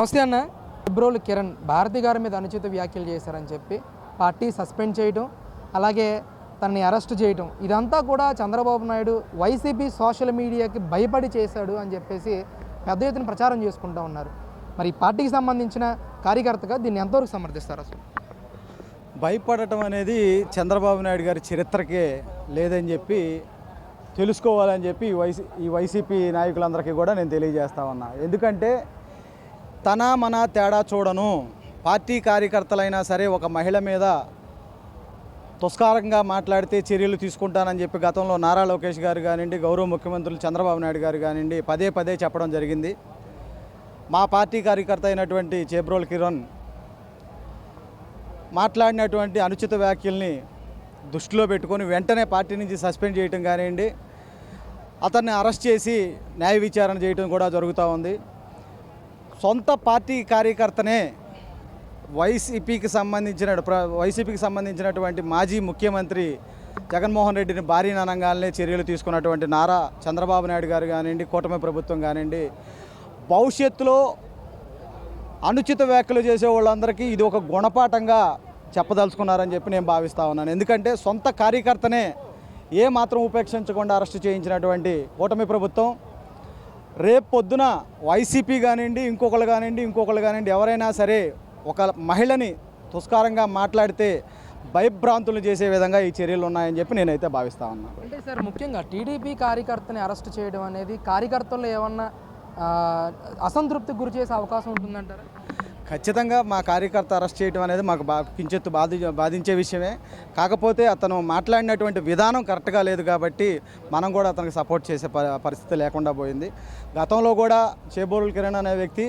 నమస్తే అన్న. ఫిబ్రవరి కిరణ్ భారతి గారి మీద అనుచిత వ్యాఖ్యలు చేశారని చెప్పి పార్టీ సస్పెండ్ చేయడం, అలాగే తనని అరెస్ట్ చేయడం, ఇదంతా కూడా చంద్రబాబు నాయుడు వైసీపీ సోషల్ మీడియాకి భయపడి చేశాడు అని చెప్పేసి పెద్ద ఎత్తున ప్రచారం చేసుకుంటూ ఉన్నారు. మరి పార్టీకి సంబంధించిన కార్యకర్తగా దీన్ని ఎంతవరకు సమర్థిస్తారు? అసలు భయపడటం అనేది చంద్రబాబు నాయుడు గారి చరిత్రకే లేదని చెప్పి తెలుసుకోవాలని చెప్పి ఈ వైసీపీ నాయకులందరికీ కూడా నేను తెలియజేస్తా ఉన్నా. ఎందుకంటే తన మన తేడా చూడను, పార్టీ కార్యకర్తలైనా సరే ఒక మహిళ మీద తుస్కారంగా మాట్లాడితే చర్యలు తీసుకుంటానని చెప్పి గతంలో నారా లోకేష్ గారు కానివ్వండి, గౌరవ ముఖ్యమంత్రులు చంద్రబాబు నాయుడు గారు కానివ్వండి పదే పదే చెప్పడం జరిగింది. మా పార్టీ కార్యకర్త అయినటువంటి ఫిబ్రవరి కిరణ్ మాట్లాడినటువంటి అనుచిత వ్యాఖ్యల్ని దృష్టిలో పెట్టుకొని వెంటనే పార్టీ నుంచి సస్పెండ్ చేయడం కానివ్వండి, అతన్ని అరెస్ట్ చేసి న్యాయ విచారణ చేయడం కూడా జరుగుతూ ఉంది. సొంత పార్టీ కార్యకర్తనే వైసీపీకి సంబంధించినటువంటి మాజీ ముఖ్యమంత్రి జగన్మోహన్ రెడ్డిని భారీ అనంగానే చర్యలు తీసుకున్నటువంటి నారా చంద్రబాబు నాయుడు గారు కానివ్వండి, కూటమి ప్రభుత్వం కానివ్వండి, భవిష్యత్తులో అనుచిత వ్యాఖ్యలు చేసే వాళ్ళందరికీ ఇది ఒక గుణపాఠంగా చెప్పదలుచుకున్నారని చెప్పి నేను భావిస్తూ ఉన్నాను. ఎందుకంటే సొంత కార్యకర్తనే మాత్రం ఉపేక్షించకుండా అరెస్టు చేయించినటువంటి కూటమి ప్రభుత్వం రేపు పొద్దున వైసీపీ కానివ్వండి, ఇంకొకళ్ళు కానివ్వండి ఎవరైనా సరే ఒక మహిళని తుస్కారంగా మాట్లాడితే భయభ్రాంతులు చేసే విధంగా ఈ చర్యలు ఉన్నాయని చెప్పి నేనైతే భావిస్తా ఉన్నాను. అంటే సార్, ముఖ్యంగా టీడీపీ కార్యకర్తని అరెస్ట్ చేయడం అనేది కార్యకర్తల్లో ఏమన్నా అసంతృప్తికి గురి చేసే అవకాశం ఉంటుందంటారా? ఖచ్చితంగా మా కార్యకర్త అరెస్ట్ చేయడం అనేది మాకు కించెత్తు బాధించే విషయమే. కాకపోతే అతను మాట్లాడినటువంటి విధానం కరెక్ట్గా లేదు కాబట్టి మనం కూడా అతనికి సపోర్ట్ చేసే పరిస్థితి లేకుండా పోయింది. గతంలో కూడా ఫిబ్రవరి కిరణ్ అనే వ్యక్తి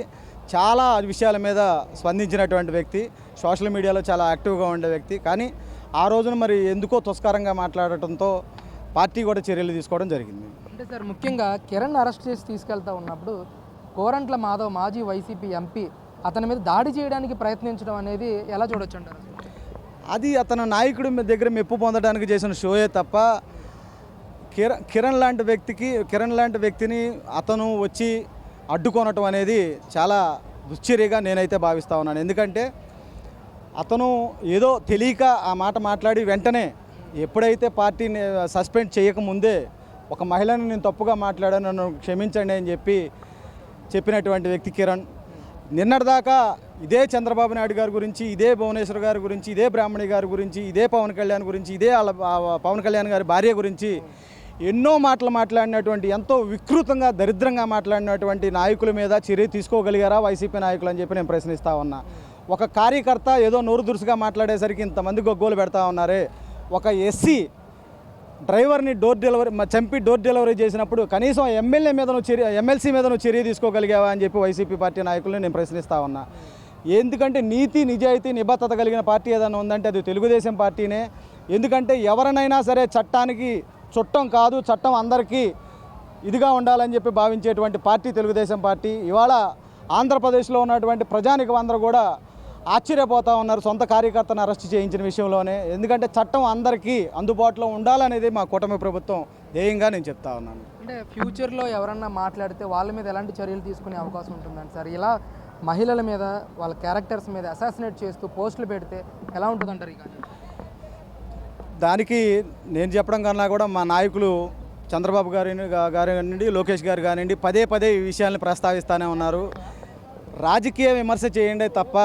చాలా విషయాల మీద స్పందించినటువంటి వ్యక్తి, సోషల్ మీడియాలో చాలా యాక్టివ్గా ఉండే వ్యక్తి. కానీ ఆ రోజున మరి ఎందుకో తుస్కారంగా మాట్లాడటంతో పార్టీ కూడా చర్యలు తీసుకోవడం జరిగింది. అంటే సార్, ముఖ్యంగా కిరణ్ అరెస్ట్ చేసి తీసుకెళ్తా ఉన్నప్పుడు కోరంట్ల మాధవ్ మాజీ వైసీపీ ఎంపీ అతని మీద దాడి చేయడానికి ప్రయత్నించడం అనేది ఎలా చూడొచ్చు అంటారు? అది అతను నాయకుడి దగ్గర మెప్పు పొందడానికి చేసిన షోయే తప్ప కిరణ్ లాంటి వ్యక్తిని అతను వచ్చి అడ్డుకోనటం అనేది చాలా దుశ్చర్యగా నేనైతే భావిస్తూ ఉన్నాను. ఎందుకంటే అతను ఏదో తెలియక ఆ మాట మాట్లాడి వెంటనే ఎప్పుడైతే పార్టీని సస్పెండ్ చేయకముందే ఒక మహిళని నేను తప్పుగా మాట్లాడాను, నన్ను క్షమించండి అని చెప్పినటువంటి వ్యక్తి కిరణ్. నిన్నటిదాకా ఇదే చంద్రబాబు నాయుడు గారి గురించి, ఇదే భువనేశ్వర్ గారి గురించి, ఇదే బ్రాహ్మణి గారి గురించి, ఇదే పవన్ కళ్యాణ్ గురించి, ఇదే పవన్ కళ్యాణ్ గారి భార్య గురించి ఎన్నో మాటలు మాట్లాడినటువంటి, ఎంతో వికృతంగా దరిద్రంగా మాట్లాడినటువంటి నాయకుల మీద చర్య తీసుకోగలిగారా వైసీపీ నాయకులు అని చెప్పి నేను ప్రశ్నిస్తూ ఉన్నా. ఒక కార్యకర్త ఏదో నోరు దురుసుగా మాట్లాడేసరికి ఇంతమంది గొగ్గోలు పెడతా ఉన్నారే. ఒక ఎస్సీ డ్రైవర్ని చంపి డోర్ డెలివరీ చేసినప్పుడు కనీసం ఎమ్మెల్సీ మీద నువ్వు చర్య తీసుకోగలిగావా అని చెప్పి వైసీపీ పార్టీ నాయకులను నేను ప్రశ్నిస్తా ఉన్నా. ఎందుకంటే నీతి నిజాయితీ నిబద్ధత కలిగిన పార్టీ ఏదైనా ఉందంటే అది తెలుగుదేశం పార్టీనే. ఎందుకంటే ఎవరినైనా సరే చట్టానికి చుట్టం కాదు, చట్టం అందరికీ ఇదిగా ఉండాలని చెప్పి భావించేటువంటి పార్టీ తెలుగుదేశం పార్టీ. ఇవాళ ఆంధ్రప్రదేశ్లో ఉన్నటువంటి ప్రజానికం అందరూ కూడా ఆశ్చర్యపోతూ ఉన్నారు సొంత కార్యకర్తను అరెస్ట్ చేయించిన విషయంలోనే. ఎందుకంటే చట్టం అందరికీ అందుబాటులో ఉండాలనేది మా కూటమి ప్రభుత్వం ధ్యేయంగా నేను చెప్తా ఉన్నాను. అంటే ఫ్యూచర్లో ఎవరన్నా మాట్లాడితే వాళ్ళ మీద ఎలాంటి చర్యలు తీసుకునే అవకాశం ఉంటుందండి సార్? ఇలా మహిళల మీద, వాళ్ళ క్యారెక్టర్స్ మీద అసాసినేట్ చేస్తూ పోస్టులు పెడితే ఎలా ఉంటుందంటారు? ఇక దానికి నేను చెప్పడం కన్నా కూడా మా నాయకులు చంద్రబాబు గారు కానివ్వండి, లోకేష్ గారు కానివ్వండి పదే పదే ఈ విషయాన్ని ప్రస్తావిస్తూనే ఉన్నారు. రాజకీయ విమర్శ చేయండి తప్ప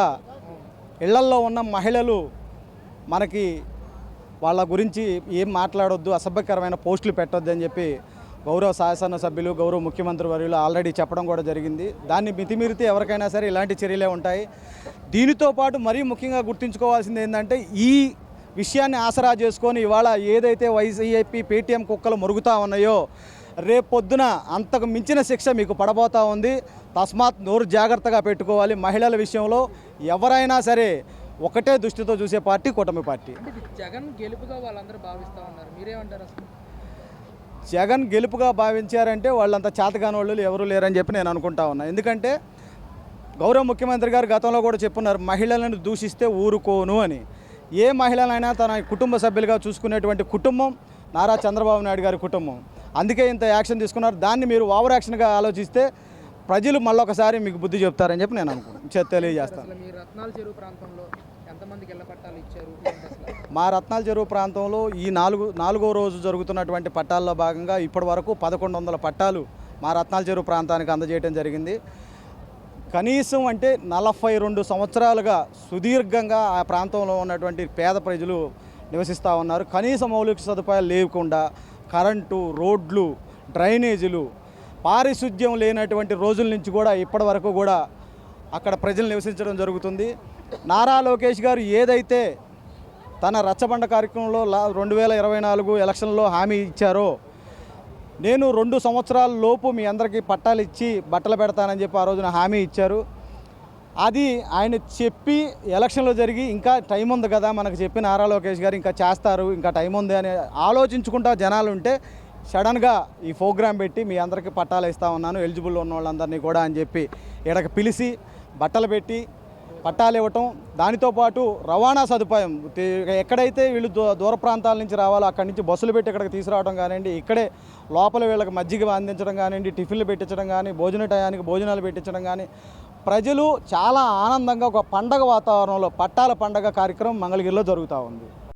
ఇళ్లల్లో ఉన్న మహిళలు మనకి వాళ్ళ గురించి ఏం మాట్లాడొద్దు, అసభ్యకరమైన పోస్టులు పెట్టొద్దు అని చెప్పి గౌరవ శాసనసభ్యులు, గౌరవ ముఖ్యమంత్రి వర్యులు ఆల్రెడీ చెప్పడం కూడా జరిగింది. దాన్ని మితిమీరితే ఎవరికైనా సరే ఇలాంటి చర్యలే ఉంటాయి. దీనితో పాటు మరీ ముఖ్యంగా గుర్తుంచుకోవాల్సింది ఏంటంటే ఈ విషయాన్ని ఆసరా చేసుకొని ఇవాళ ఏదైతే వైసీపీ పేటీఎం కుక్కలు మురుగుతూ ఉన్నాయో రేపు పొద్దున అంతకు మించిన శిక్ష మీకు పడబోతూ ఉంది. తస్మాత్ నోరు జాగ్రత్తగా పెట్టుకోవాలి. మహిళల విషయంలో ఎవరైనా సరే ఒకటే దృష్టితో చూసే పార్టీ కూటమి పార్టీ. జగన్ గెలుపుగా వాళ్ళందరూ భావిస్తూ ఉన్నారు, మీరేమంటారు? అసలు జగన్ గెలుపుగా భావించారంటే వాళ్ళంత చేతగాని వాళ్ళు ఎవరు లేరని చెప్పి నేను అనుకుంటా ఉన్నా. ఎందుకంటే గౌరవ ముఖ్యమంత్రి గారు గతంలో కూడా చెప్పున్నారు, మహిళలను దూషిస్తే ఊరుకోను అని. ఏ మహిళనైనా తన కుటుంబ సభ్యులుగా చూసుకునేటువంటి కుటుంబం నారా చంద్రబాబు నాయుడు గారి కుటుంబం. అందుకే ఇంత యాక్షన్ తీసుకున్నారు. దాన్ని మీరు ఓవర్ యాక్షన్గా ఆలోచిస్తే ప్రజలు మళ్ళొకసారి మీకు బుద్ధి చెప్తారని చెప్పి నేను తెలియజేస్తాను. అసలు మీ రత్నాల చెరువు ప్రాంతంలో ఎంతమందికి ఇళ్ల పట్టాలు ఇచ్చారు ఏంటి అసలు? మా రత్నాల చెరువు ప్రాంతంలో ఈ నాలుగో రోజు జరుగుతున్నటువంటి పట్టాల్లో భాగంగా ఇప్పటి వరకు 1100 పట్టాలు మా రత్నాల చెరువు ప్రాంతానికి అందజేయడం జరిగింది. కనీసం అంటే 42 సంవత్సరాలుగా సుదీర్ఘంగా ఆ ప్రాంతంలో ఉన్నటువంటి పేద ప్రజలు నివసిస్తూ ఉన్నారు. కనీస మౌలిక సదుపాయాలు లేకుండా కరెంటు, రోడ్లు, డ్రైనేజీలు, పారిశుద్ధ్యం లేనటువంటి రోజుల నుంచి కూడా ఇప్పటి వరకు కూడా అక్కడ ప్రజలు నివసించడం జరుగుతుంది. నారా లోకేష్ గారు ఏదైతే తన రచ్చబండ కార్యక్రమంలో 2024 ఎలక్షన్లో హామీ ఇచ్చారో, నేను 2 సంవత్సరాల లోపు మీ అందరికీ పట్టాలు ఇచ్చి బట్టలు పెడతానని చెప్పి ఆ రోజున హామీ ఇచ్చారు. అది ఆయన చెప్పి ఎలక్షన్లో జరిగి ఇంకా టైం ఉంది కదా మనకు చెప్పి నారా లోకేష్ గారు ఇంకా చేస్తారు, ఇంకా టైం ఉంది అని ఆలోచించుకుంటా జనాలు ఉంటే సడన్గా ఈ ప్రోగ్రాం పెట్టి మీ అందరికీ పట్టాలు ఇస్తా ఉన్నాను ఎలిజిబుల్ ఉన్న వాళ్ళందరినీ కూడా అని చెప్పి ఇక్కడికి పిలిచి బట్టలు పెట్టి పట్టాలు ఇవ్వటం, దానితో పాటు రవాణా సదుపాయం ఎక్కడైతే వీళ్ళు దూర ప్రాంతాల నుంచి రావాలో అక్కడి నుంచి బస్సులు పెట్టి ఇక్కడికి తీసుకురావడం కానివ్వండి, ఇక్కడే లోపల వీళ్ళకి మజ్జిగ అందించడం కానివ్వండి, టిఫిన్లు పెట్టించడం కానీ, భోజన టయానికి భోజనాలు పెట్టించడం కానీ, ప్రజలు చాలా ఆనందంగా ఒక పండగ వాతావరణంలో పట్టాల పండగ కార్యక్రమం మంగళగిరిలో జరుగుతూ ఉంది.